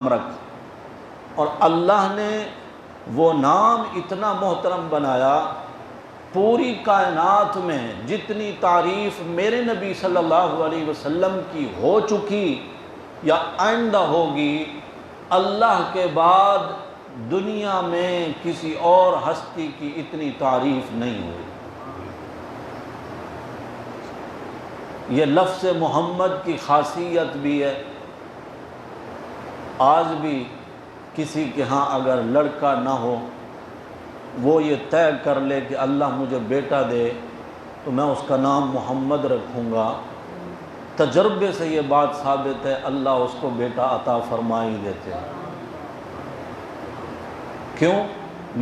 رکھ، اور اللہ نے وہ نام اتنا محترم بنایا، پوری کائنات میں جتنی تعریف میرے نبی صلی اللہ علیہ وسلم کی ہو چکی یا آئندہ ہوگی، اللہ کے بعد دنیا میں کسی اور ہستی کی اتنی تعریف نہیں ہوئی۔ یہ لفظ محمد کی خاصیت بھی ہے۔ آج بھی کسی کے ہاں اگر لڑکا نہ ہو، وہ یہ طے کر لے کہ اللہ مجھے بیٹا دے تو میں اس کا نام محمد رکھوں گا، تجربے سے یہ بات ثابت ہے اللہ اس کو بیٹا عطا فرما ہی دیتے ہیں۔ کیوں؟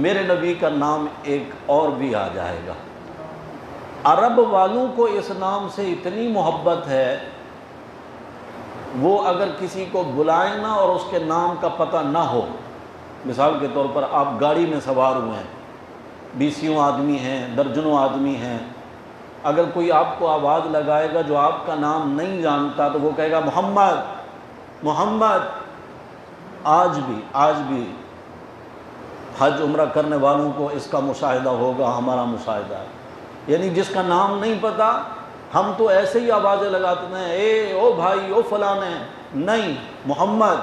میرے نبی کا نام ایک اور بھی آ جائے گا۔ عرب والوں کو اس نام سے اتنی محبت ہے، وہ اگر کسی کو بلائیں نہ اور اس کے نام کا پتہ نہ ہو، مثال کے طور پر آپ گاڑی میں سوار ہوئے ہیں، بیسیوں آدمی ہیں، درجنوں آدمی ہیں، اگر کوئی آپ کو آواز لگائے گا جو آپ کا نام نہیں جانتا تو وہ کہے گا محمد محمد۔ آج بھی حج عمرہ کرنے والوں کو اس کا مشاہدہ ہوگا، ہمارا مشاہدہ ہے، یعنی جس کا نام نہیں پتہ ہم تو ایسے ہی آوازیں لگاتے ہیں، اے او بھائی او فلانے، نہیں، محمد۔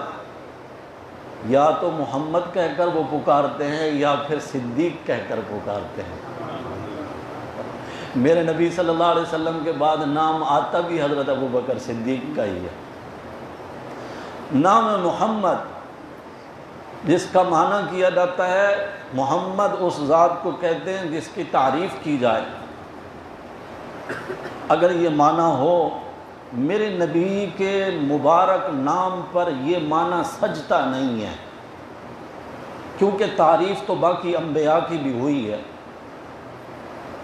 یا تو محمد کہہ کر وہ پکارتے ہیں یا پھر صدیق کہہ کر پکارتے ہیں۔ میرے نبی صلی اللہ علیہ وسلم کے بعد نام آتا بھی حضرت ابوبکر صدیق کا ہی ہے۔ نام محمد جس کا معنی کیا جاتا ہے، محمد اس ذات کو کہتے ہیں جس کی تعریف کی جائے۔ اگر یہ معنی ہو، میرے نبی کے مبارک نام پر یہ معنی سجتا نہیں ہے، کیونکہ تعریف تو باقی انبیاء کی بھی ہوئی ہے،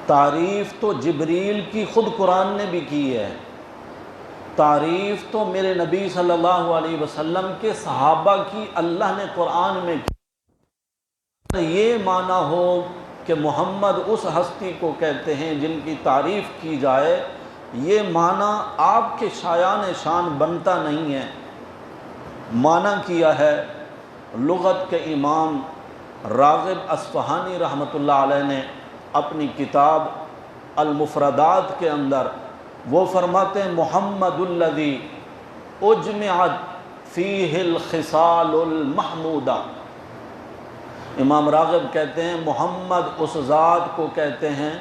تعریف تو جبریل کی خود قرآن نے بھی کی ہے، تعریف تو میرے نبی صلی اللہ علیہ وسلم کے صحابہ کی اللہ نے قرآن میں کی۔ یہ معنی ہو کہ محمد اس ہستی کو کہتے ہیں جن کی تعریف کی جائے، یہ معنی آپ کے شایان شان بنتا نہیں ہے۔ معنی کیا ہے لغت کے امام راغب اصفہانی رحمۃ اللہ علیہ نے اپنی کتاب المفردات کے اندر، وہ فرماتے ہیں محمد الذی اجمعت فیہ الخصال المحمودہ۔ امام راغب کہتے ہیں محمد اس ذات کو کہتے ہیں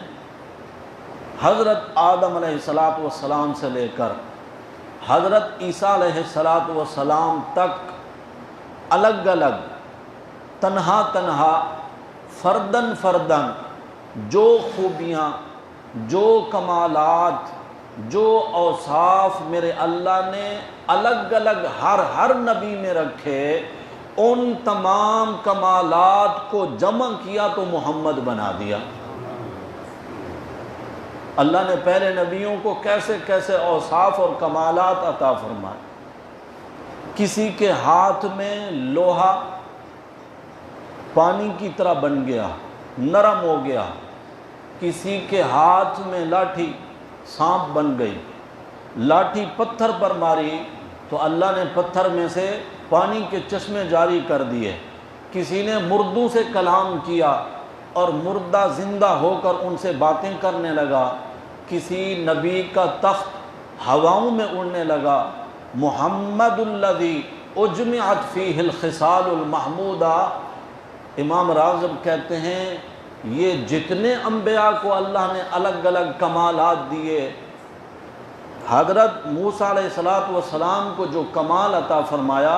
حضرت آدم علیہ السلام سے لے کر حضرت عیسیٰ علیہ السلام تک الگ الگ، تنہا تنہا، فردن فردن جو خوبیاں، جو کمالات، جو اوصاف میرے اللہ نے الگ الگ ہر نبی میں رکھے، ان تمام کمالات کو جمع کیا تو محمد بنا دیا۔ اللہ نے پہلے نبیوں کو کیسے کیسے اوصاف اور کمالات عطا فرمائے۔ کسی کے ہاتھ میں لوہا پانی کی طرح بن گیا، نرم ہو گیا، کسی کے ہاتھ میں لاٹھی سانپ بن گئی، لاٹھی پتھر پر ماری تو اللہ نے پتھر میں سے پانی کے چشمے جاری کر دیے، کسی نے مردوں سے کلام کیا اور مردہ زندہ ہو کر ان سے باتیں کرنے لگا، کسی نبی کا تخت ہواؤں میں اڑنے لگا۔ محمد الذی اجمعت فیہ الخصال المحمودہ، امام راغب کہتے ہیں یہ جتنے انبیاء کو اللہ نے الگ الگ کمالات دیے، حضرت موسیٰ علیہ السلام کو جو کمال عطا فرمایا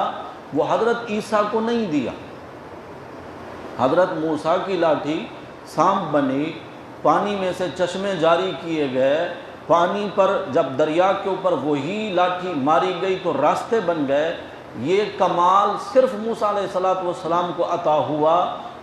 وہ حضرت عیسیٰ کو نہیں دیا۔ حضرت موسیٰ کی لاٹھی سانپ بنی، پانی میں سے چشمے جاری کیے گئے، پانی پر جب دریا کے اوپر وہی لاٹھی ماری گئی تو راستے بن گئے۔ یہ کمال صرف موسیٰ علیہ السلام کو عطا ہوا،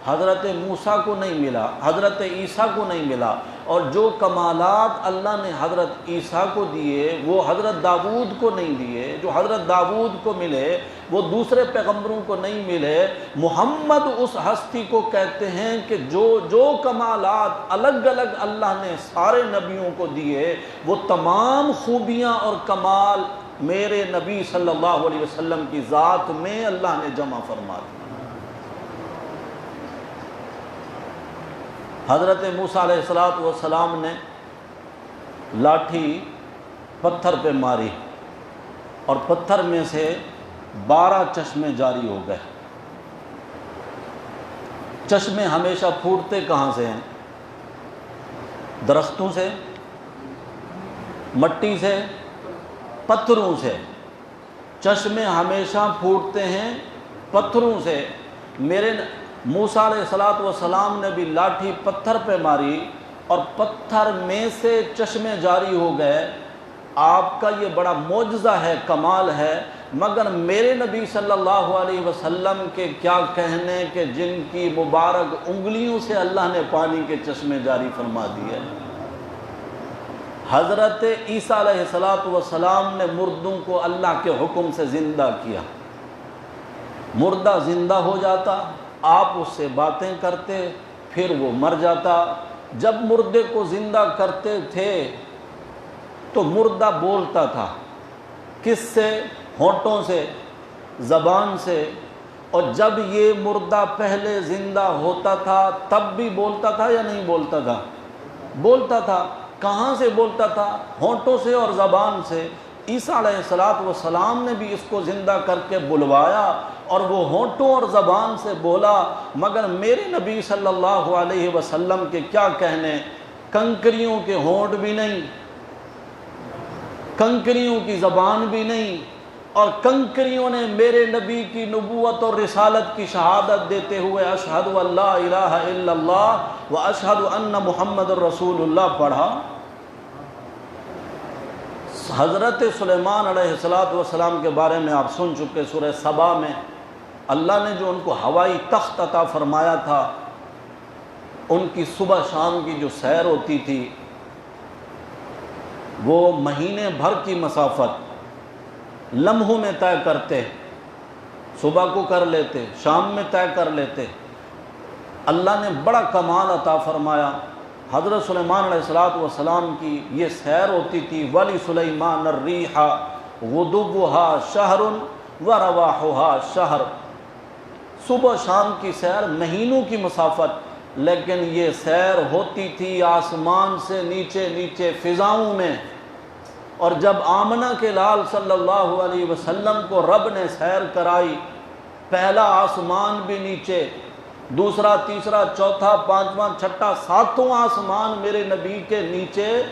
حضرت موسیٰ کو نہیں ملا، حضرت عیسیٰ کو نہیں ملا۔ اور جو کمالات اللہ نے حضرت عیسیٰ کو دیے وہ حضرت داؤد کو نہیں دیے، جو حضرت داؤد کو ملے وہ دوسرے پیغمبروں کو نہیں ملے۔ محمد اس ہستی کو کہتے ہیں کہ جو کمالات الگ الگ اللہ نے سارے نبیوں کو دیے، وہ تمام خوبیاں اور کمال میرے نبی صلی اللہ علیہ وسلم کی ذات میں اللہ نے جمع فرما دیا۔ حضرت موسیٰ علیہ السلام نے لاٹھی پتھر پہ ماری اور پتھر میں سے 12 چشمے جاری ہو گئے۔ چشمے ہمیشہ پھوٹتے کہاں سے ہیں؟ درختوں سے، مٹی سے، پتھروں سے۔ چشمے ہمیشہ پھوٹتے ہیں پتھروں سے۔ میرے موسیٰ علیہ السلام نے بھی لاٹھی پتھر پہ ماری اور پتھر میں سے چشمے جاری ہو گئے۔ آپ کا یہ بڑا معجزہ ہے، کمال ہے، مگر میرے نبی صلی اللہ علیہ وسلم کے کیا کہنے کہ جن کی مبارک انگلیوں سے اللہ نے پانی کے چشمے جاری فرما دیے۔ حضرت عیسیٰ علیہ السلام نے مردوں کو اللہ کے حکم سے زندہ کیا۔ مردہ زندہ ہو جاتا، آپ اس سے باتیں کرتے، پھر وہ مر جاتا۔ جب مردے کو زندہ کرتے تھے تو مردہ بولتا تھا، کس سے؟ ہونٹوں سے، زبان سے۔ اور جب یہ مردہ پہلے زندہ ہوتا تھا تب بھی بولتا تھا یا نہیں بولتا تھا؟ بولتا تھا۔ کہاں سے بولتا تھا؟ ہونٹوں سے اور زبان سے۔ عیسیٰ علیہ السلام نے بھی اس کو زندہ کر کے بلوایا اور وہ ہونٹوں اور زبان سے بولا، مگر میرے نبی صلی اللہ علیہ وسلم کے کیا کہنے، کنکریوں کے ہونٹ بھی نہیں، کنکریوں کی زبان بھی نہیں، اور کنکریوں نے میرے نبی کی نبوت اور رسالت کی شہادت دیتے ہوئے اشہد ان لا الہ الا اللہ و اشہد ان محمد الرسول اللہ پڑھا۔ حضرت سلیمان علیہ السلام کے بارے میں آپ سن چکے، سورہ سبا میں اللہ نے جو ان کو ہوائی تخت عطا فرمایا تھا، ان کی صبح شام کی جو سیر ہوتی تھی وہ مہینے بھر کی مسافت لمحوں میں طے کرتے، صبح کو کر لیتے، شام میں طے کر لیتے۔ اللہ نے بڑا کمال عطا فرمایا۔ حضرت سلیمان علیہ السلام کی یہ سیر ہوتی تھی، وَلِسُلَيْمَانَ الرِّيحَ غُدُوُّهَا شَهْرٌ وَرَوَاحُهَا شَهْرٌ۔ صبح شام کی سیر مہینوں کی مسافت، لیکن یہ سیر ہوتی تھی آسمان سے نیچے نیچے فضاؤں میں۔ اور جب آمنہ کے لال صلی اللہ علیہ وسلم کو رب نے سیر کرائی، پہلا آسمان بھی نیچے، دوسرا، تیسرا، چوتھا، پانچواں، چھٹا، ساتواں آسمان میرے نبی کے نیچے،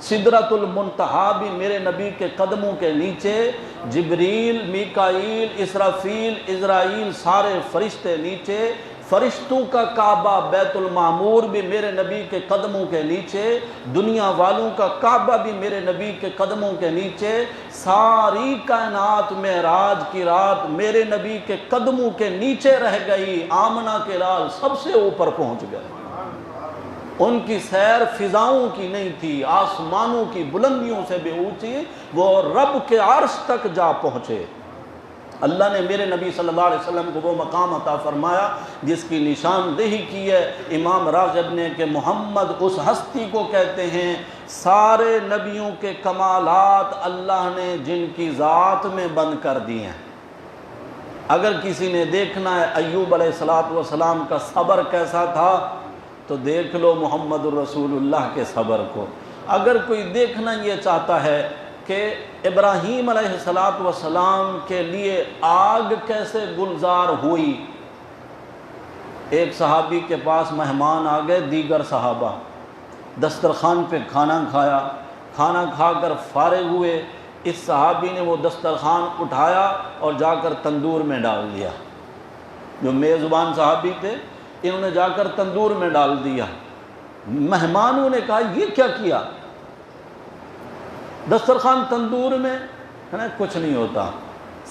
سدرۃ المنتہا بھی میرے نبی کے قدموں کے نیچے، جبریل، میکائیل، اسرافیل، عزرائیل، سارے فرشتے نیچے، فرشتوں کا کعبہ بیت المعمور بھی میرے نبی کے قدموں کے نیچے، دنیا والوں کا کعبہ بھی میرے نبی کے قدموں کے نیچے۔ ساری کائنات معراج کی رات میرے نبی کے قدموں کے نیچے رہ گئی، آمنہ کے لال سب سے اوپر پہنچ گئے۔ ان کی سیر فضاؤں کی نہیں تھی، آسمانوں کی بلندیوں سے بھی اونچی، وہ رب کے عرش تک جا پہنچے۔ اللہ نے میرے نبی صلی اللہ علیہ وسلم کو وہ مقام عطا فرمایا جس کی نشاندہی کی ہے امام راغب نے کہ محمد اس ہستی کو کہتے ہیں سارے نبیوں کے کمالات اللہ نے جن کی ذات میں بند کر دی ہیں۔ اگر کسی نے دیکھنا ہے ایوب علیہ السلام کا صبر کیسا تھا تو دیکھ لو محمد الرسول اللہ کے صبر کو۔ اگر کوئی دیکھنا یہ چاہتا ہے کہ ابراہیم علیہ السلام کے لیے آگ کیسے گلزار ہوئی، ایک صحابی کے پاس مہمان آ گئے، دیگر صحابہ دسترخوان پہ کھانا کھایا، کھانا کھا کر فارغ ہوئے، اس صحابی نے وہ دسترخوان اٹھایا اور جا کر تندور میں ڈال دیا۔ جو میزبان صحابی تھے انہوں نے جا کر تندور میں ڈال دیا۔ مہمانوں نے کہا یہ کیا کیا؟ دسترخوان تندور میں ہے نا، کچھ نہیں ہوتا،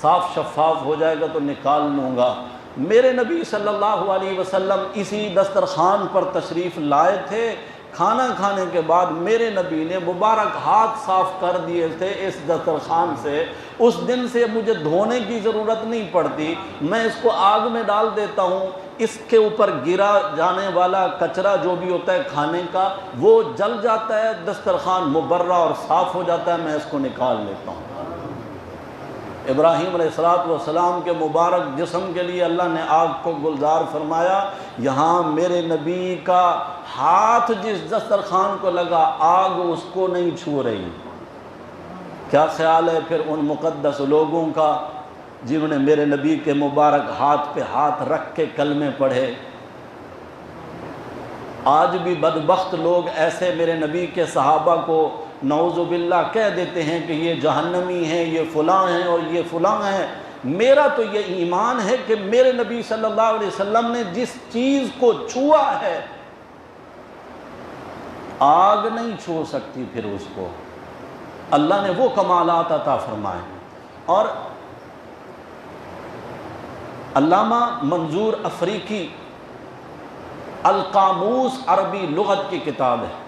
صاف شفاف ہو جائے گا تو نکال لوں گا۔ میرے نبی صلی اللہ علیہ وسلم اسی دسترخوان پر تشریف لائے تھے، کھانا کھانے کے بعد میرے نبی نے مبارک ہاتھ صاف کر دیے تھے اس دسترخوان سے۔ اس دن سے مجھے دھونے کی ضرورت نہیں پڑتی، میں اس کو آگ میں ڈال دیتا ہوں، اس کے اوپر گرا جانے والا کچرا جو بھی ہوتا ہے کھانے کا وہ جل جاتا ہے، دسترخوان مبرہ اور صاف ہو جاتا ہے، میں اس کو نکال لیتا ہوں۔ ابراہیم علیہ السلام کے مبارک جسم کے لیے اللہ نے آگ کو گلزار فرمایا، یہاں میرے نبی کا ہاتھ جس دسترخوان کو لگا آگ اس کو نہیں چھو رہی۔ کیا خیال ہے پھر ان مقدس لوگوں کا جنہوں نے میرے نبی کے مبارک ہاتھ پہ ہاتھ رکھ کے کلمے پڑھے؟ آج بھی بدبخت لوگ ایسے میرے نبی کے صحابہ کو نعوذ باللہ کہہ دیتے ہیں کہ یہ جہنمی ہیں، یہ فلاں ہیں اور یہ فلاں ہیں۔ میرا تو یہ ایمان ہے کہ میرے نبی صلی اللہ علیہ وسلم نے جس چیز کو چھوا ہے آگ نہیں چھو سکتی پھر اس کو۔ اللہ نے وہ کمالات عطا فرمائے۔ اور علامہ منظور افریقی القاموس عربی لغت کی کتاب ہے،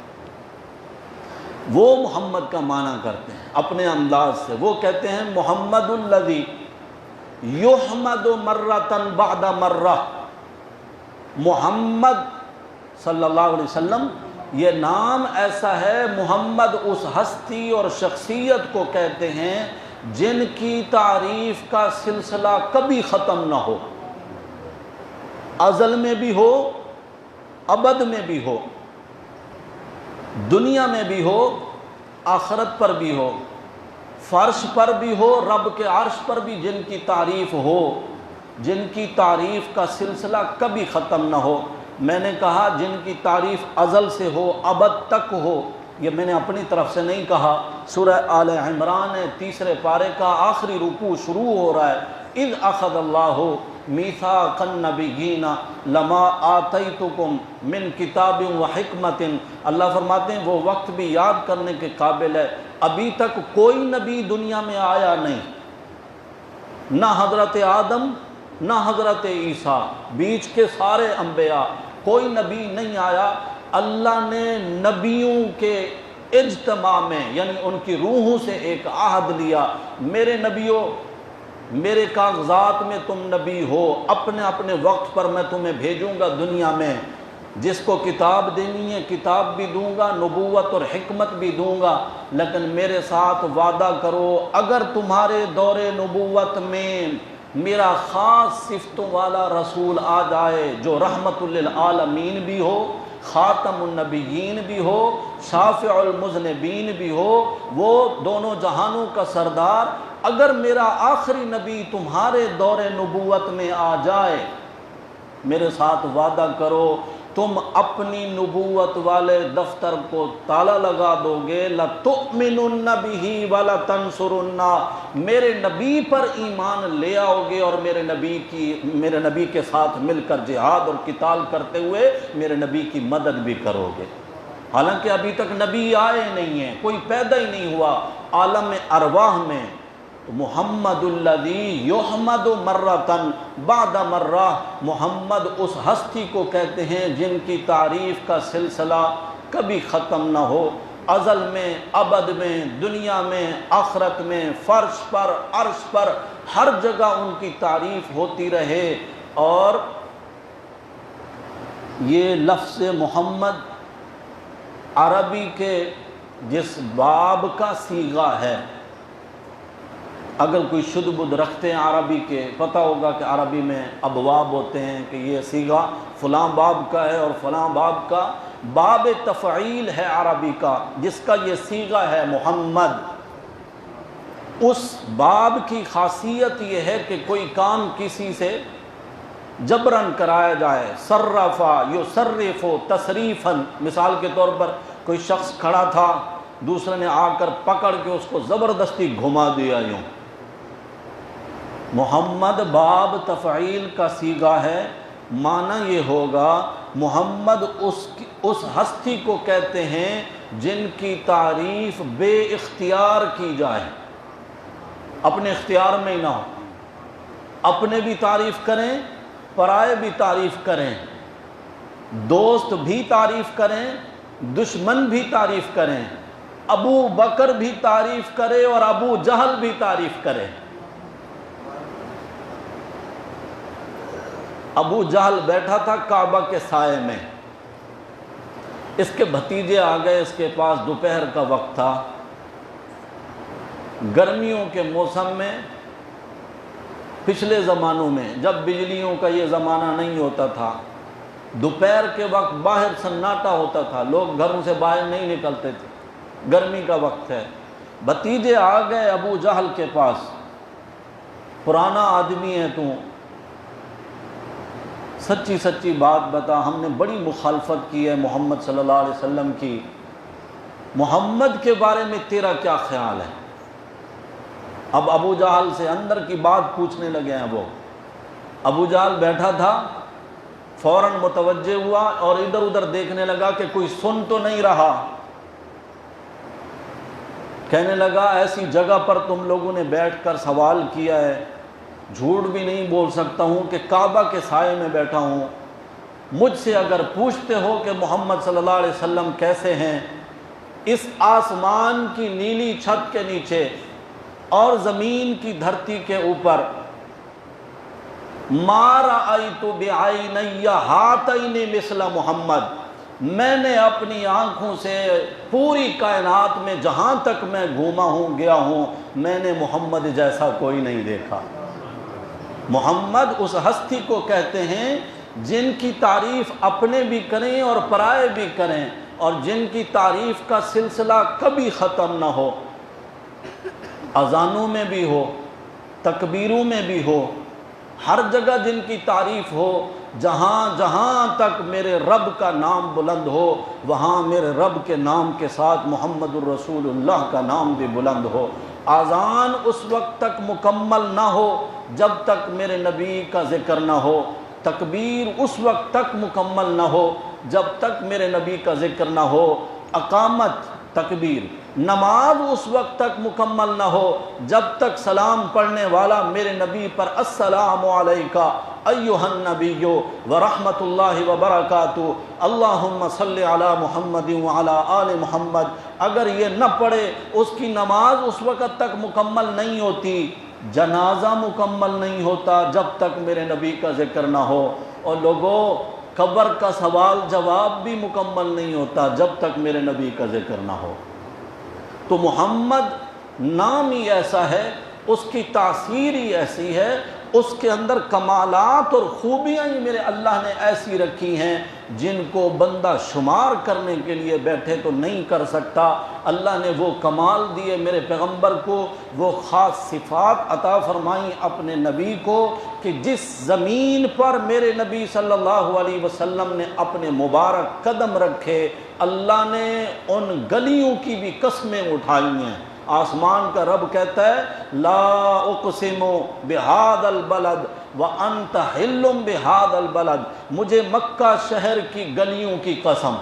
وہ محمد کا معنی کرتے ہیں اپنے انداز سے۔ وہ کہتے ہیں محمد الذی یحمد مرۃ بعد مرہ، محمد صلی اللہ علیہ وسلم یہ نام ایسا ہے، محمد اس ہستی اور شخصیت کو کہتے ہیں جن کی تعریف کا سلسلہ کبھی ختم نہ ہو، ازل میں بھی ہو، ابد میں بھی ہو، دنیا میں بھی ہو، آخرت پر بھی ہو، فرش پر بھی ہو، رب کے عرش پر بھی جن کی تعریف ہو، جن کی تعریف کا سلسلہ کبھی ختم نہ ہو۔ میں نے کہا جن کی تعریف ازل سے ہو، ابد تک ہو، یہ میں نے اپنی طرف سے نہیں کہا۔ سورہ آل عمران 3 پارے کا آخری رکوع شروع ہو رہا ہے، اذ اخذ اللہ میثاق النبیین لما آتیتکم من کتاب و حکمت۔ اللہ فرماتے ہیں وہ وقت بھی یاد کرنے کے قابل ہے، ابھی تک کوئی نبی دنیا میں آیا نہیں، نہ حضرت آدم نہ حضرت عیسیٰ، بیچ کے سارے انبیاء، کوئی نبی نہیں آیا۔ اللہ نے نبیوں کے اجتماع میں یعنی ان کی روحوں سے ایک عہد لیا، میرے نبیوں میرے کاغذات میں تم نبی ہو، اپنے اپنے وقت پر میں تمہیں بھیجوں گا دنیا میں، جس کو کتاب دینی ہے کتاب بھی دوں گا، نبوت اور حکمت بھی دوں گا، لیکن میرے ساتھ وعدہ کرو اگر تمہارے دور نبوت میں میرا خاص صفتوں والا رسول آ جائے جو رحمت للعالمین بھی ہو، خاتم النبیین بھی ہو، شافع المذنبین بھی ہو، وہ دونوں جہانوں کا سردار، اگر میرا آخری نبی تمہارے دور نبوت میں آ جائے، میرے ساتھ وعدہ کرو تم اپنی نبوت والے دفتر کو تالا لگا دو گے، لَتُؤْمِنُنَّ بِهِ وَلَتَنْصُرُنَّ، میرے نبی پر ایمان لے آؤ گے اور میرے نبی کے ساتھ مل کر جہاد اور قتال کرتے ہوئے میرے نبی کی مدد بھی کرو گے۔ حالانکہ ابھی تک نبی آئے نہیں ہیں، کوئی پیدا ہی نہیں ہوا عالم ارواح میں۔ محمد الذی یحمد مرۃ بعد مرہ، محمد اس ہستی کو کہتے ہیں جن کی تعریف کا سلسلہ کبھی ختم نہ ہو، ازل میں، ابد میں، دنیا میں، آخرت میں، فرش پر، عرش پر، ہر جگہ ان کی تعریف ہوتی رہے۔ اور یہ لفظ محمد عربی کے جس باب کا صیغہ ہے، اگر کوئی شد بد رکھتے ہیں عربی کے، پتہ ہوگا کہ عربی میں ابواب ہوتے ہیں کہ یہ صیغہ فلاں باب کا ہے اور فلاں باب کا، باب تفعیل ہے عربی کا جس کا یہ صیغہ ہے محمد۔ اس باب کی خاصیت یہ ہے کہ کوئی کام کسی سے جبراً کرایا جائے، صرفا یصرف تصریفاً، مثال کے طور پر کوئی شخص کھڑا تھا، دوسرے نے آ کر پکڑ کے اس کو زبردستی گھما دیا یوں۔ محمد باب تفعیل کا صیغہ ہے، معنی یہ ہوگا محمد اس ہستی کو کہتے ہیں جن کی تعریف بے اختیار کی جائے، اپنے اختیار میں ہی نہ ہو، اپنے بھی تعریف کریں، پرائے بھی تعریف کریں، دوست بھی تعریف کریں، دشمن بھی تعریف کریں، ابو بکر بھی تعریف کرے اور ابو جہل بھی تعریف کرے۔ ابو جہل بیٹھا تھا کعبہ کے سائے میں، اس کے بھتیجے آ گئے، اس کے پاس دوپہر کا وقت تھا، گرمیوں کے موسم میں پچھلے زمانوں میں جب بجلیوں کا یہ زمانہ نہیں ہوتا تھا، دوپہر کے وقت باہر سناٹا ہوتا تھا، لوگ گھروں سے باہر نہیں نکلتے تھے، گرمی کا وقت ہے، بھتیجے آ گئے ابو جہل کے پاس، پرانا آدمی ہے تو سچی سچی بات بتا، ہم نے بڑی مخالفت کی ہے محمد صلی اللہ علیہ وسلم کی، محمد کے بارے میں تیرا کیا خیال ہے؟ اب ابو جہل سے اندر کی بات پوچھنے لگے ہیں وہ۔ ابو جہل بیٹھا تھا، فوراً متوجہ ہوا اور ادھر ادھر دیکھنے لگا کہ کوئی سن تو نہیں رہا، کہنے لگا ایسی جگہ پر تم لوگوں نے بیٹھ کر سوال کیا ہے، جھوٹ بھی نہیں بول سکتا ہوں کہ کعبہ کے سائے میں بیٹھا ہوں، مجھ سے اگر پوچھتے ہو کہ محمد صلی اللہ علیہ وسلم کیسے ہیں، اس آسمان کی نیلی چھت کے نیچے اور زمین کی دھرتی کے اوپر ما رأیت بعینی ہاتین مثل محمد، میں نے اپنی آنکھوں سے پوری کائنات میں جہاں تک میں گھوما ہوں گیا ہوں، میں نے محمد جیسا کوئی نہیں دیکھا۔ محمد اس ہستی کو کہتے ہیں جن کی تعریف اپنے بھی کریں اور پرائے بھی کریں، اور جن کی تعریف کا سلسلہ کبھی ختم نہ ہو، اذانوں میں بھی ہو، تکبیروں میں بھی ہو، ہر جگہ جن کی تعریف ہو، جہاں جہاں تک میرے رب کا نام بلند ہو وہاں میرے رب کے نام کے ساتھ محمد الرسول اللہ کا نام بھی بلند ہو۔ اذان اس وقت تک مکمل نہ ہو جب تک میرے نبی کا ذکر نہ ہو، تکبیر اس وقت تک مکمل نہ ہو جب تک میرے نبی کا ذکر نہ ہو، اقامت تکبیر، نماز اس وقت تک مکمل نہ ہو جب تک سلام پڑھنے والا میرے نبی پر السلام علیکہ ایھا النبی ورحمۃ اللہ وبرکاتہ اللہم صلی علی محمد وعلی آل محمد، اگر یہ نہ پڑھے اس کی نماز اس وقت تک مکمل نہیں ہوتی، جنازہ مکمل نہیں ہوتا جب تک میرے نبی کا ذکر نہ ہو، اور لوگوں قبر کا سوال جواب بھی مکمل نہیں ہوتا جب تک میرے نبی کا ذکر نہ ہو۔ تو محمد نام ہی ایسا ہے، اس کی تاثیر ہی ایسی ہے، اس کے اندر کمالات اور خوبیاں ہی میرے اللہ نے ایسی رکھی ہیں جن کو بندہ شمار کرنے کے لیے بیٹھے تو نہیں کر سکتا۔ اللہ نے وہ کمال دیے میرے پیغمبر کو، وہ خاص صفات عطا فرمائیں اپنے نبی کو کہ جس زمین پر میرے نبی صلی اللہ علیہ وسلم نے اپنے مبارک قدم رکھے، اللہ نے ان گلیوں کی بھی قسمیں اٹھائی ہیں۔ آسمان کا رب کہتا ہے لا اقسم بہذا البلد وانت حل بہذا البلد، مجھے مکہ شہر کی گلیوں کی قسم،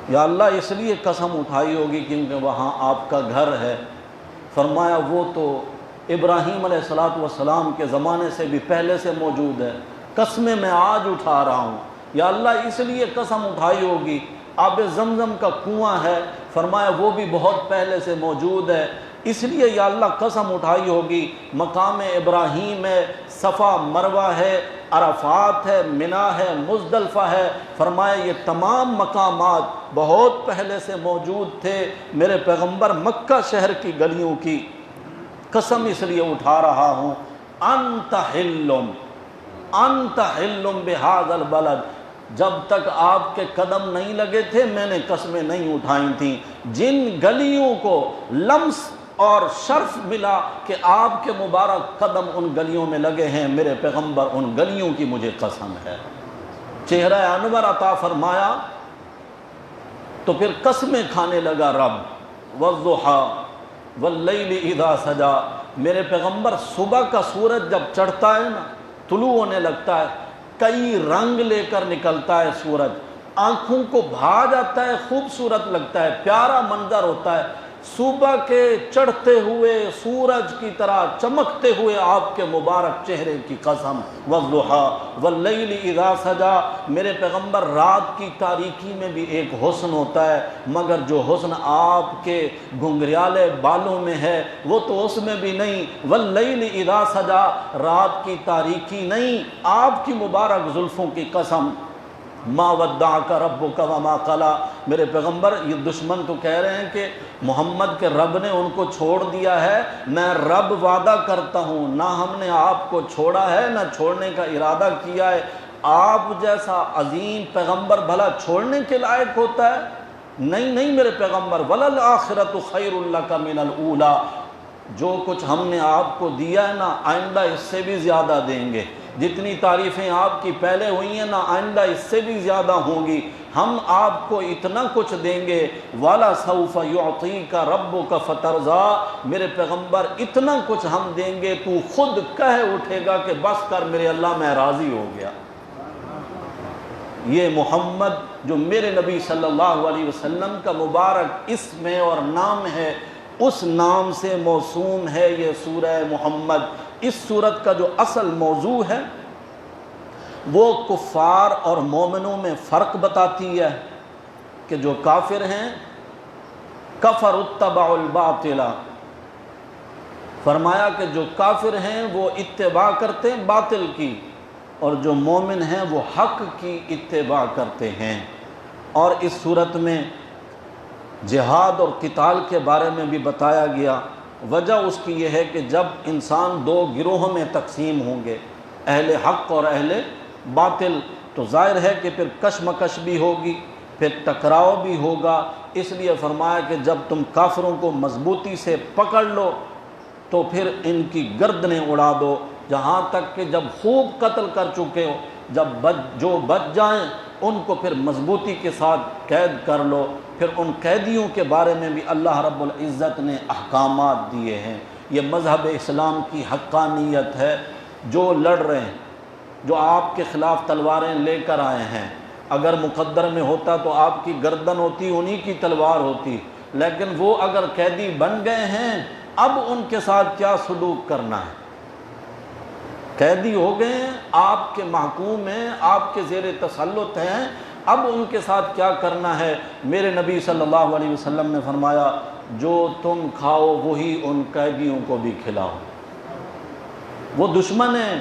یا اللہ اس لیے قسم اٹھائی ہوگی کیونکہ وہاں آپ کا گھر ہے۔ فرمایا وہ تو ابراہیم علیہ السلام کے زمانے سے بھی پہلے سے موجود ہے، قسمیں میں آج اٹھا رہا ہوں، یا اللہ اس لیے قسم اٹھائی ہوگی۔ آب زمزم کا کنواں ہے، فرمایا وہ بھی بہت پہلے سے موجود ہے، اس لیے یا اللہ قسم اٹھائی ہوگی۔ مقام ابراہیم ہے، صفا مروہ ہے، عرفات ہے، منی ہے، مزدلفہ ہے، فرمایا یہ تمام مقامات بہت پہلے سے موجود تھے، میرے پیغمبر مکہ شہر کی گلیوں کی قسم اس لیے اٹھا رہا ہوں۔ انت حل بہذا البلد، جب تک آپ کے قدم نہیں لگے تھے میں نے قسمیں نہیں اٹھائی تھیں، جن گلیوں کو لمس اور شرف ملا کہ آپ کے مبارک قدم ان گلیوں میں لگے ہیں، میرے پیغمبر ان گلیوں کی مجھے قسم ہے۔ چہرہ انور عطا فرمایا تو پھر قسمیں کھانے لگا رب، والضحیٰ واللیل اذا سجا، میرے پیغمبر صبح کا سورج جب چڑھتا ہے نا، طلوع ہونے لگتا ہے، کئی رنگ لے کر نکلتا ہے سورج، آنکھوں کو بھا جاتا ہے، خوبصورت لگتا ہے، پیارا منظر ہوتا ہے، صبح کے چڑھتے ہوئے سورج کی طرح چمکتے ہوئے آپ کے مبارک چہرے کی قسم، والضحیٰ واللیل اذا سجا، میرے پیغمبر رات کی تاریکی میں بھی ایک حسن ہوتا ہے، مگر جو حسن آپ کے گھنگریالے بالوں میں ہے وہ تو اس میں بھی نہیں، واللیل اذا سجا، رات کی تاریکی نہیں، آپ کی مبارک زلفوں کی قسم، ما ودعک ربک وما قلی، میرے پیغمبر یہ دشمن تو کہہ رہے ہیں کہ محمد کے رب نے ان کو چھوڑ دیا ہے، میں رب وعدہ کرتا ہوں نہ ہم نے آپ کو چھوڑا ہے نہ چھوڑنے کا ارادہ کیا ہے، آپ جیسا عظیم پیغمبر بھلا چھوڑنے کے لائق ہوتا ہے؟ نہیں میرے پیغمبر، وَلَلْآخِرَةُ خَيْرٌ لَكَ مِنَ الْأُولَىٰ، جو کچھ ہم نے آپ کو دیا ہے نا آئندہ اس سے بھی زیادہ دیں گے، جتنی تعریفیں آپ کی پہلے ہوئی ہیں نا آئندہ اس سے بھی زیادہ ہوں گی، ہم آپ کو اتنا کچھ دیں گے، وَلَسَوْفَ يُعْطِيكَ رَبُّكَ فَتَرْضَىٰ، میرے پیغمبر اتنا کچھ ہم دیں گے تو خود کہہ اٹھے گا کہ بس کر میرے اللہ میں راضی ہو گیا۔ یہ محمد جو میرے نبی صلی اللہ علیہ وسلم کا مبارک اسم اور نام ہے، اس نام سے موسوم ہے یہ سورہ محمد۔ اس سورت کا جو اصل موضوع ہے وہ کفار اور مومنوں میں فرق بتاتی ہے کہ جو کافر ہیں کفر اتبعوا الباطل، فرمایا کہ جو کافر ہیں وہ اتباع کرتے ہیں باطل کی، اور جو مومن ہیں وہ حق کی اتباع کرتے ہیں۔ اور اس صورت میں جہاد اور قتال کے بارے میں بھی بتایا گیا۔ وجہ اس کی یہ ہے کہ جب انسان دو گروہوں میں تقسیم ہوں گے، اہل حق اور اہل باطل، تو ظاہر ہے کہ پھر کشمکش بھی ہوگی، پھر ٹکراؤ بھی ہوگا۔ اس لیے فرمایا کہ جب تم کافروں کو مضبوطی سے پکڑ لو تو پھر ان کی گردنیں اڑا دو، جہاں تک کہ جب خوب قتل کر چکے ہو، جو بچ جائیں ان کو پھر مضبوطی کے ساتھ قید کر لو۔ پھر ان قیدیوں کے بارے میں بھی اللہ رب العزت نے احکامات دیے ہیں۔ یہ مذہب اسلام کی حقانیت ہے۔ جو لڑ رہے ہیں، جو آپ کے خلاف تلواریں لے کر آئے ہیں، اگر مقدر میں ہوتا تو آپ کی گردن ہوتی، انہی کی تلوار ہوتی، لیکن وہ اگر قیدی بن گئے ہیں اب ان کے ساتھ کیا سلوک کرنا ہے؟ قیدی ہو گئے ہیں، آپ کے محکوم ہیں، آپ کے زیر تسلط ہیں، اب ان کے ساتھ کیا کرنا ہے؟ میرے نبی صلی اللہ علیہ وسلم نے فرمایا جو تم کھاؤ وہی ان قیدیوں کو بھی کھلاؤ۔ وہ دشمن ہیں،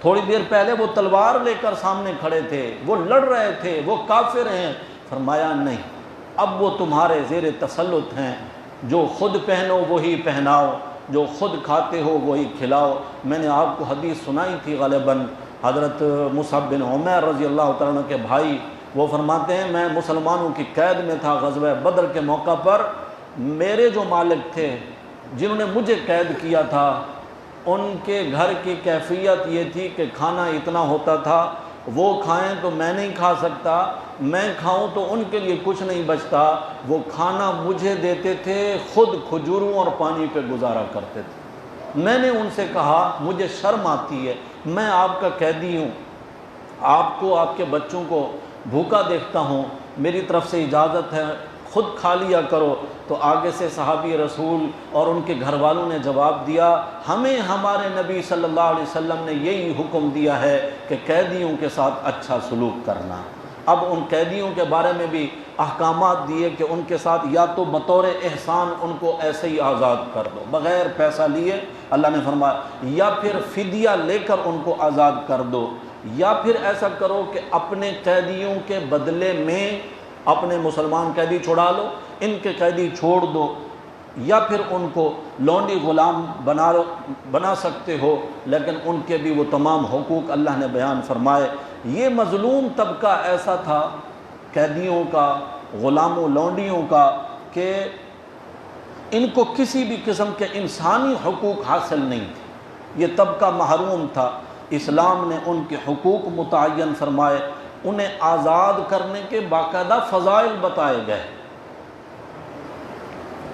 تھوڑی دیر پہلے وہ تلوار لے کر سامنے کھڑے تھے، وہ لڑ رہے تھے، وہ کافر ہیں، فرمایا نہیں، اب وہ تمہارے زیر تسلط ہیں، جو خود پہنو وہی پہناؤ، جو خود کھاتے ہو وہی کھلاؤ۔ میں نے آپ کو حدیث سنائی تھی غالباً، حضرت مصعب بن عمیر رضی اللہ تعالیٰ عنہ کے بھائی، وہ فرماتے ہیں میں مسلمانوں کی قید میں تھا غزوہ بدر کے موقع پر، میرے جو مالک تھے جنہوں نے مجھے قید کیا تھا، ان کے گھر کی کیفیت یہ تھی کہ کھانا اتنا ہوتا تھا، وہ کھائیں تو میں نہیں کھا سکتا، میں کھاؤں تو ان کے لیے کچھ نہیں بچتا، وہ کھانا مجھے دیتے تھے، خود کھجوروں اور پانی پہ گزارا کرتے تھے۔ میں نے ان سے کہا مجھے شرم آتی ہے، میں آپ کا قیدی ہوں، آپ کو آپ کے بچوں کو بھوکا دیکھتا ہوں، میری طرف سے اجازت ہے خود کھا لیا کرو۔ تو آگے سے صحابی رسول اور ان کے گھر والوں نے جواب دیا ہمیں ہمارے نبی صلی اللہ علیہ وسلم نے یہی حکم دیا ہے کہ قیدیوں کے ساتھ اچھا سلوک کرنا۔ اب ان قیدیوں کے بارے میں بھی احکامات دیے کہ ان کے ساتھ یا تو بطور احسان ان کو ایسے ہی آزاد کر دو بغیر پیسہ لیے، اللہ نے فرمایا، یا پھر فدیہ لے کر ان کو آزاد کر دو، یا پھر ایسا کرو کہ اپنے قیدیوں کے بدلے میں اپنے مسلمان قیدی چھڑا لو، ان کے قیدی چھوڑ دو، یا پھر ان کو لونڈی غلام بنا سکتے ہو، لیکن ان کے بھی وہ تمام حقوق اللہ نے بیان فرمائے۔ یہ مظلوم طبقہ ایسا تھا قیدیوں کا، غلاموں لونڈیوں کا، کہ ان کو کسی بھی قسم کے انسانی حقوق حاصل نہیں تھے، یہ طبقہ محروم تھا۔ اسلام نے ان کے حقوق متعین فرمائے، انہیں آزاد کرنے کے باقاعدہ فضائل بتائے گئے،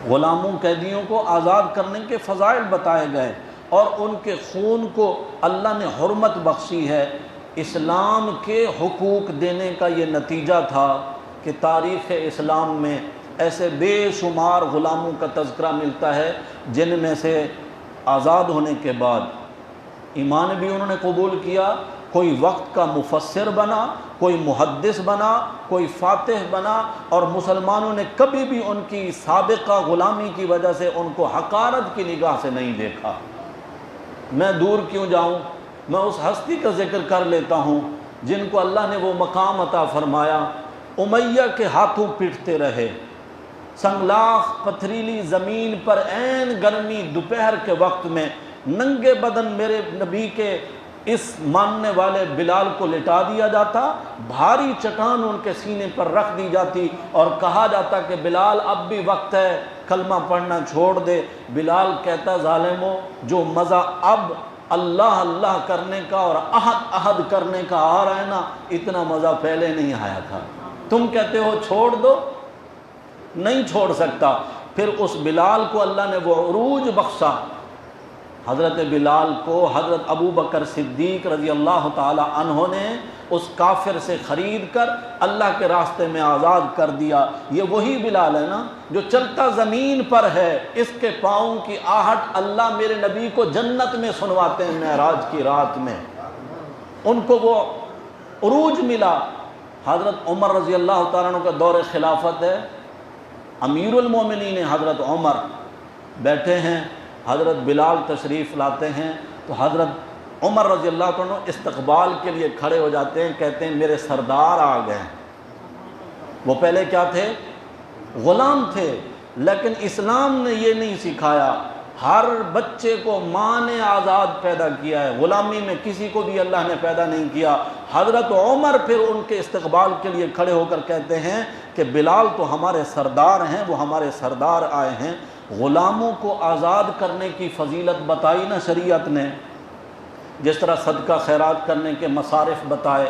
غلاموں قیدیوں کو آزاد کرنے کے فضائل بتائے گئے، اور ان کے خون کو اللہ نے حرمت بخشی ہے۔ اسلام کے حقوق دینے کا یہ نتیجہ تھا کہ تاریخ اسلام میں ایسے بے شمار غلاموں کا تذکرہ ملتا ہے جن میں سے آزاد ہونے کے بعد ایمان بھی انہوں نے قبول کیا، کوئی وقت کا مفسر بنا، کوئی محدث بنا، کوئی فاتح بنا، اور مسلمانوں نے کبھی بھی ان کی سابقہ غلامی کی وجہ سے ان کو حقارت کی نگاہ سے نہیں دیکھا۔ میں دور کیوں جاؤں، میں اس ہستی کا ذکر کر لیتا ہوں جن کو اللہ نے وہ مقام عطا فرمایا، امیہ کے ہاتھوں پیٹتے رہے، سنگلاخ پتھریلی زمین پر عین گرمی دوپہر کے وقت میں ننگے بدن میرے نبی کے اس ماننے والے بلال کو لٹا دیا جاتا، بھاری چٹان ان کے سینے پر رکھ دی جاتی اور کہا جاتا کہ بلال اب بھی وقت ہے، کلمہ پڑھنا چھوڑ دے۔ بلال کہتا ظالمو، جو مزہ اب اللہ اللہ کرنے کا اور احد احد کرنے کا آ رہا ہے نا، اتنا مزہ پہلے نہیں آیا تھا۔ تم کہتے ہو چھوڑ دو، نہیں چھوڑ سکتا۔ پھر اس بلال کو اللہ نے وہ عروج بخشا، حضرت بلال کو حضرت ابو بکر صدیق رضی اللہ تعالی عنہ نے اس کافر سے خرید کر اللہ کے راستے میں آزاد کر دیا۔ یہ وہی بلال ہے نا جو چلتا زمین پر ہے، اس کے پاؤں کی آہٹ اللہ میرے نبی کو جنت میں سنواتے ہیں معراج کی رات میں۔ ان کو وہ عروج ملا۔ حضرت عمر رضی اللہ تعالیٰ عنہ کا دور خلافت ہے، امیر المومنین حضرت عمر بیٹھے ہیں، حضرت بلال تشریف لاتے ہیں تو حضرت عمر رضی اللہ عنہ استقبال کے لیے کھڑے ہو جاتے ہیں، کہتے ہیں میرے سردار آ گئے ہیں۔ وہ پہلے کیا تھے؟ غلام تھے، لیکن اسلام نے یہ نہیں سکھایا۔ ہر بچے کو ماں نے آزاد پیدا کیا ہے، غلامی میں کسی کو بھی اللہ نے پیدا نہیں کیا۔ حضرت عمر پھر ان کے استقبال کے لیے کھڑے ہو کر کہتے ہیں کہ بلال تو ہمارے سردار ہیں، وہ ہمارے سردار آئے ہیں۔ غلاموں کو آزاد کرنے کی فضیلت بتائی نا شریعت نے، جس طرح صدقہ خیرات کرنے کے مصارف بتائے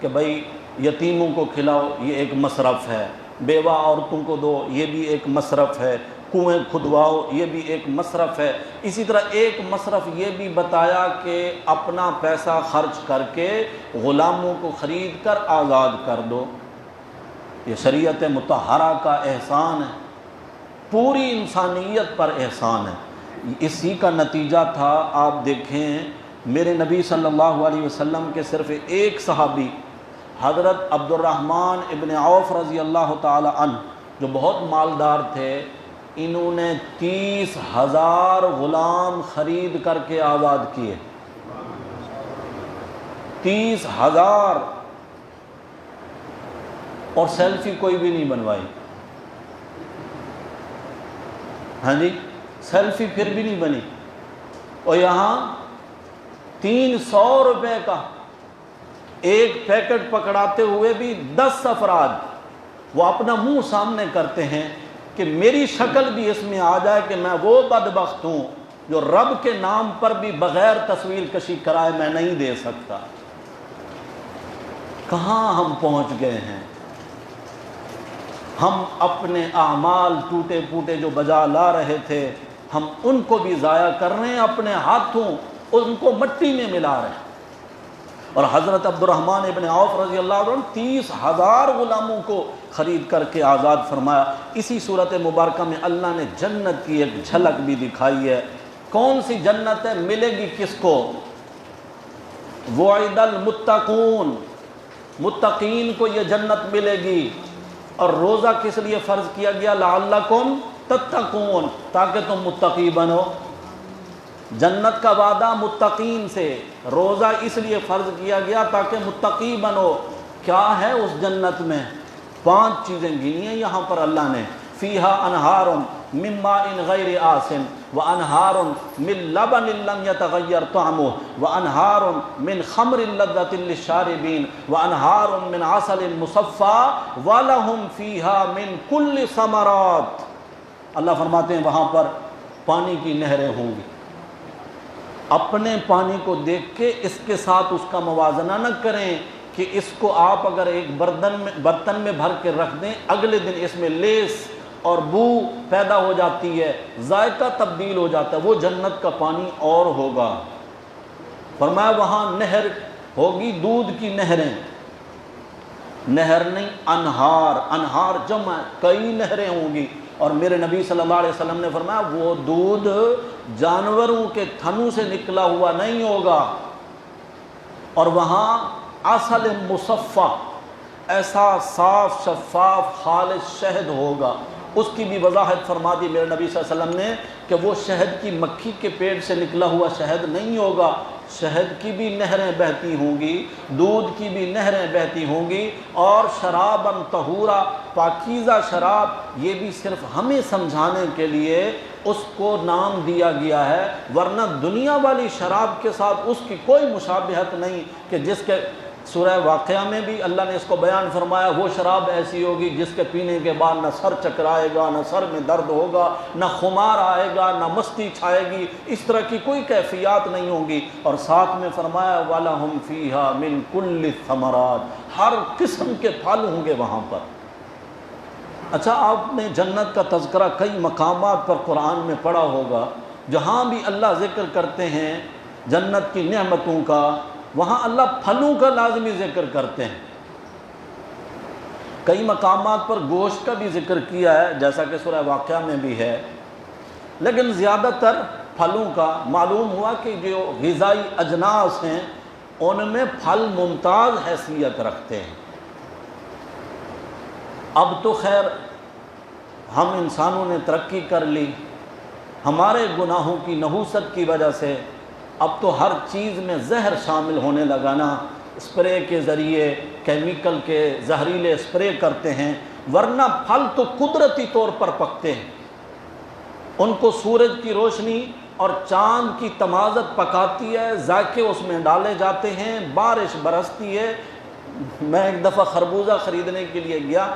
کہ بھئی یتیموں کو کھلاؤ، یہ ایک مصرف ہے، بیوہ عورتوں کو دو، یہ بھی ایک مصرف ہے، کنویں کھدواؤ، یہ بھی ایک مصرف ہے۔ اسی طرح ایک مصرف یہ بھی بتایا کہ اپنا پیسہ خرچ کر کے غلاموں کو خرید کر آزاد کر دو۔ یہ شریعت مطہرہ کا احسان ہے، پوری انسانیت پر احسان ہے۔ اسی کا نتیجہ تھا، آپ دیکھیں میرے نبی صلی اللہ علیہ وسلم کے صرف ایک صحابی حضرت عبد الرحمن ابن عوف رضی اللہ تعالی عنہ جو بہت مالدار تھے، انہوں نے 30,000 غلام خرید کر کے آزاد کیے۔ 30,000، اور سیلفی کوئی بھی نہیں بنوائی۔ ہاں جی، سیلفی پھر بھی نہیں بنی۔ اور یہاں 300 روپے کا ایک پیکٹ پکڑاتے ہوئے بھی 10 افراد وہ اپنا منہ سامنے کرتے ہیں کہ میری شکل بھی اس میں آ جائے کہ میں وہ بدبخت ہوں جو رب کے نام پر بھی بغیر تصویر کشی کرائے میں نہیں دے سکتا۔ کہاں ہم پہنچ گئے ہیں؟ ہم اپنے اعمال ٹوٹے پوٹے جو بجا لا رہے تھے، ہم ان کو بھی ضائع کر رہے ہیں، اپنے ہاتھوں ان کو مٹی میں ملا رہے ہیں۔ اور حضرت عبد الرحمن ابن عوف رضی اللہ عنہ 30,000 غلاموں کو خرید کر کے آزاد فرمایا۔ اسی صورت مبارکہ میں اللہ نے جنت کی ایک جھلک بھی دکھائی ہے۔ کون سی جنت ہے؟ ملے گی کس کو؟ وعد المتقون، متقین کو یہ جنت ملے گی۔ اور روزہ کس لیے فرض کیا گیا؟ لعلکم تتقون، تاکہ تم متقی بنو۔ جنت کا وعدہ متقین سے، روزہ اس لیے فرض کیا گیا تاکہ متقی بنو۔ کیا ہے اس جنت میں؟ 5 چیزیں گنی ہیں یہاں پر اللہ نے۔ فیہا انہار من ماء غیر آسن وانہار من لبن لم یتغیر طعمہ وانہار من خمر لذۃ للشاربین وانہار من عسل مصفی ولہم فیہا من کل ثمرات۔ اللہ فرماتے ہیں وہاں پر پانی کی نہریں ہوں گی۔ اپنے پانی کو دیکھ کے اس کے ساتھ اس کا موازنہ نہ کریں کہ اس کو آپ اگر ایک برتن میں بھر کے رکھ دیں، اگلے دن اس میں لیس اور بو پیدا ہو جاتی ہے، ذائقہ تبدیل ہو جاتا ہے۔ وہ جنت کا پانی اور ہوگا۔ فرمایا وہاں نہر ہوگی، دودھ کی نہریں، نہر نہیں انہار، انہار جمع، کئی نہریں ہوں گی۔ اور میرے نبی صلی اللہ علیہ وسلم نے فرمایا وہ دودھ جانوروں کے تھنوں سے نکلا ہوا نہیں ہوگا۔ اور وہاں عسل مصفی، ایسا صاف شفاف خالص شہد ہوگا۔ اس کی بھی وضاحت فرما دی میرے نبی صلی اللہ علیہ وسلم نے کہ وہ شہد کی مکھی کے پیٹ سے نکلا ہوا شہد نہیں ہوگا، شہد کی بھی نہریں بہتی ہوں گی، دودھ کی بھی نہریں بہتی ہوں گی، اور شراباً طہورا، پاکیزہ شراب، یہ بھی صرف ہمیں سمجھانے کے لیے اس کو نام دیا گیا ہے، ورنہ دنیا والی شراب کے ساتھ اس کی کوئی مشابہت نہیں کہ جس کے سورہ واقعہ میں بھی اللہ نے اس کو بیان فرمایا، وہ شراب ایسی ہوگی جس کے پینے کے بعد نہ سر چکرائے گا، نہ سر میں درد ہوگا، نہ خمار آئے گا، نہ مستی چھائے گی، اس طرح کی کوئی کیفیات نہیں ہوں گی۔ اور ساتھ میں فرمایا وَلَهُمْ فِيهَا مِن كُلِّ الثَّمَرَاتِ، ہر قسم کے پھل ہوں گے وہاں پر۔ اچھا، آپ نے جنت کا تذکرہ کئی مقامات پر قرآن میں پڑھا ہوگا، جہاں بھی اللہ ذکر کرتے ہیں جنت کی نعمتوں کا، وہاں اللہ پھلوں کا لازمی ذکر کرتے ہیں۔ کئی مقامات پر گوشت کا بھی ذکر کیا ہے، جیسا کہ سورہ واقعہ میں بھی ہے، لیکن زیادہ تر پھلوں کا۔ معلوم ہوا کہ جو غذائی اجناس ہیں ان میں پھل ممتاز حیثیت رکھتے ہیں۔ اب تو خیر ہم انسانوں نے ترقی کر لی، ہمارے گناہوں کی نحوست کی وجہ سے اب تو ہر چیز میں زہر شامل ہونے لگا نا، اسپرے کے ذریعے کیمیکل کے زہریلے اسپرے کرتے ہیں، ورنہ پھل تو قدرتی طور پر پکتے ہیں۔ ان کو سورج کی روشنی اور چاند کی تمازت پکاتی ہے، ذائقے اس میں ڈالے جاتے ہیں، بارش برستی ہے۔ میں ایک دفعہ خربوزہ خریدنے کے لیے گیا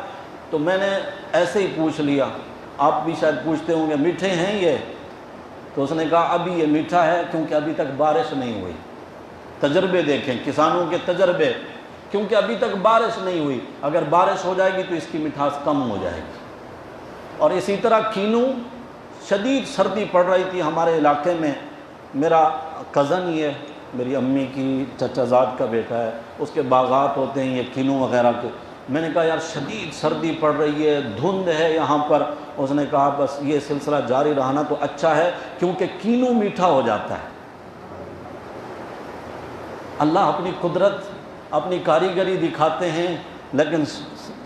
تو میں نے ایسے ہی پوچھ لیا، آپ بھی شاید پوچھتے ہوں گے میٹھے ہیں یہ؟ تو اس نے کہا ابھی یہ میٹھا ہے کیونکہ ابھی تک بارش نہیں ہوئی۔ تجربے دیکھیں کسانوں کے تجربے، کیونکہ ابھی تک بارش نہیں ہوئی، اگر بارش ہو جائے گی تو اس کی مٹھاس کم ہو جائے گی۔ اور اسی طرح کینو، شدید سردی پڑ رہی تھی ہمارے علاقے میں، میرا کزن یہ میری امی کی چچا زاد کا بیٹا ہے، اس کے باغات ہوتے ہیں یہ کینو وغیرہ کے۔ میں نے کہا یار شدید سردی پڑ رہی ہے، دھند ہے یہاں پر۔ اس نے کہا بس یہ سلسلہ جاری رہنا تو اچھا ہے کیونکہ کینو میٹھا ہو جاتا ہے۔ اللہ اپنی قدرت، اپنی کاریگری دکھاتے ہیں، لیکن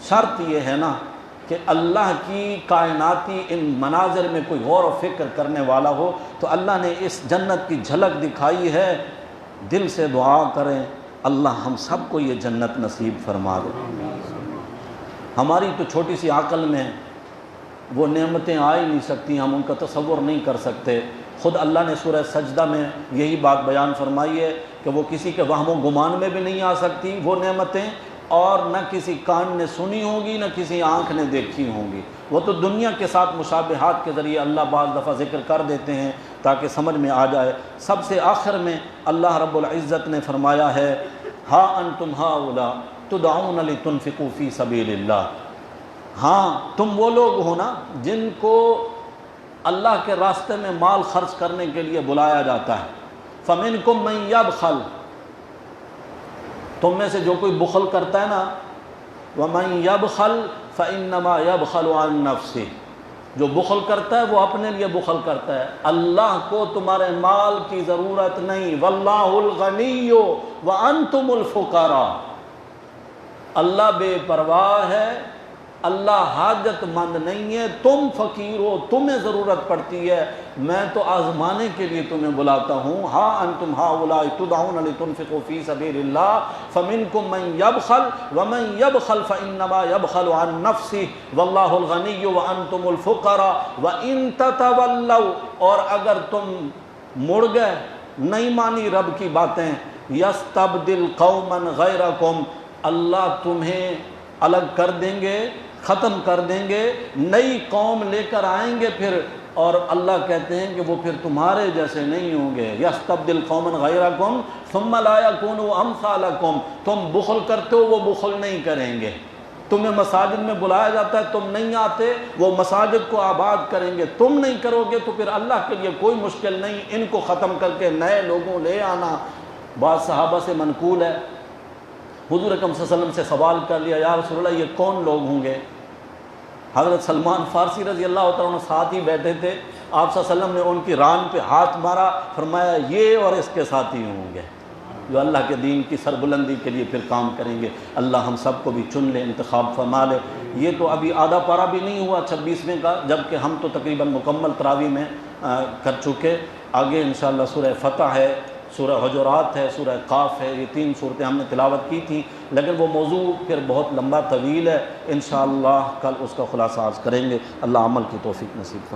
شرط یہ ہے نا کہ اللہ کی کائناتی ان مناظر میں کوئی غور و فکر کرنے والا ہو۔ تو اللہ نے اس جنت کی جھلک دکھائی ہے، دل سے دعا کریں اللہ ہم سب کو یہ جنت نصیب فرما دے۔ ہماری تو چھوٹی سی عقل میں وہ نعمتیں آ ہی نہیں سکتی، ہم ان کا تصور نہیں کر سکتے۔ خود اللہ نے سورہ سجدہ میں یہی بات بیان فرمائی ہے کہ وہ کسی کے وہم و گمان میں بھی نہیں آ سکتی وہ نعمتیں، اور نہ کسی کان نے سنی ہوں گی، نہ کسی آنکھ نے دیکھی ہوں گی۔ وہ تو دنیا کے ساتھ مشابہات کے ذریعے اللہ بعض دفعہ ذکر کر دیتے ہیں تاکہ سمجھ میں آ جائے۔ سب سے آخر میں اللہ رب العزت نے فرمایا ہے ہا انتم ہؤلاء تدعون لتنفقوا فی سبیل اللہ، ہاں تم وہ لوگ ہو نا جن کو اللہ کے راستے میں مال خرچ کرنے کے لیے بلایا جاتا ہے۔ فمنکم من یبخل، تم میں سے جو کوئی بخل کرتا ہے نا، ومن یبخل فانما یبخل عن نفسہ، جو بخل کرتا ہے وہ اپنے لیے بخل کرتا ہے، اللہ کو تمہارے مال کی ضرورت نہیں۔ واللہ الغنی وانتم الفقراء، اللہ بے پرواہ ہے، اللہ حاجت مند نہیں ہے، تم فقیر ہو، تمہیں ضرورت پڑتی ہے، میں تو آزمانے کے لیے تمہیں بلاتا ہوں۔ ہا انتم ہؤلاء تدعون لتنفقوا فی سبیل اللہ فمنکم من یبخل ومن یبخل فانما یبخل عن نفسہ واللہ الغنی وانتم الفقراء وان تتولوا، اور اگر تم مڑ گئے، نہیں مانی رب کی باتیں، یستبدل قوما غیرکم، اللہ تمہیں الگ کر دیں گے، ختم کر دیں گے، نئی قوم لے کر آئیں گے پھر، اور اللہ کہتے ہیں کہ وہ پھر تمہارے جیسے نہیں ہوں گے۔ یستبدل قوما غیرکم ثم لا یکونوا امثالکم، تم بخل کرتے ہو وہ بخل نہیں کریں گے، تمہیں مساجد میں بلایا جاتا ہے تم نہیں آتے، وہ مساجد کو آباد کریں گے، تم نہیں کرو گے تو پھر اللہ کے لیے کوئی مشکل نہیں، ان کو ختم کر کے نئے لوگوں لے آنا۔ بعض صحابہ سے منقول ہے حضور اکرم صلی اللہ علیہ وسلم سے سوال کر لیا یا رسول اللہ یہ کون لوگ ہوں گے؟ حضرت سلمان فارسی رضی اللہ تعالیٰ عنہ ساتھ ہی بیٹھے تھے، آپ صلی اللہ علیہ وسلم نے ان کی ران پہ ہاتھ مارا، فرمایا یہ اور اس کے ساتھی ہوں گے جو اللہ کے دین کی سربلندی کے لیے پھر کام کریں گے۔ اللہ ہم سب کو بھی چن لے، انتخاب فرما لے۔ یہ تو ابھی آدھا پارہ بھی نہیں ہوا 26ویں کا، جبکہ ہم تو تقریباً مکمل تراویح میں کر چکے۔ آگے انشاءاللہ سورہ فتح ہے، سورہ حجرات ہے، سورہ قاف ہے، یہ 3 صورتیں ہم نے تلاوت کی تھیں، لیکن وہ موضوع پھر بہت لمبا طویل ہے، انشاءاللہ کل اس کا خلاصہ عرض کریں گے۔ اللہ عمل کی توفیق نصیب فرمائے۔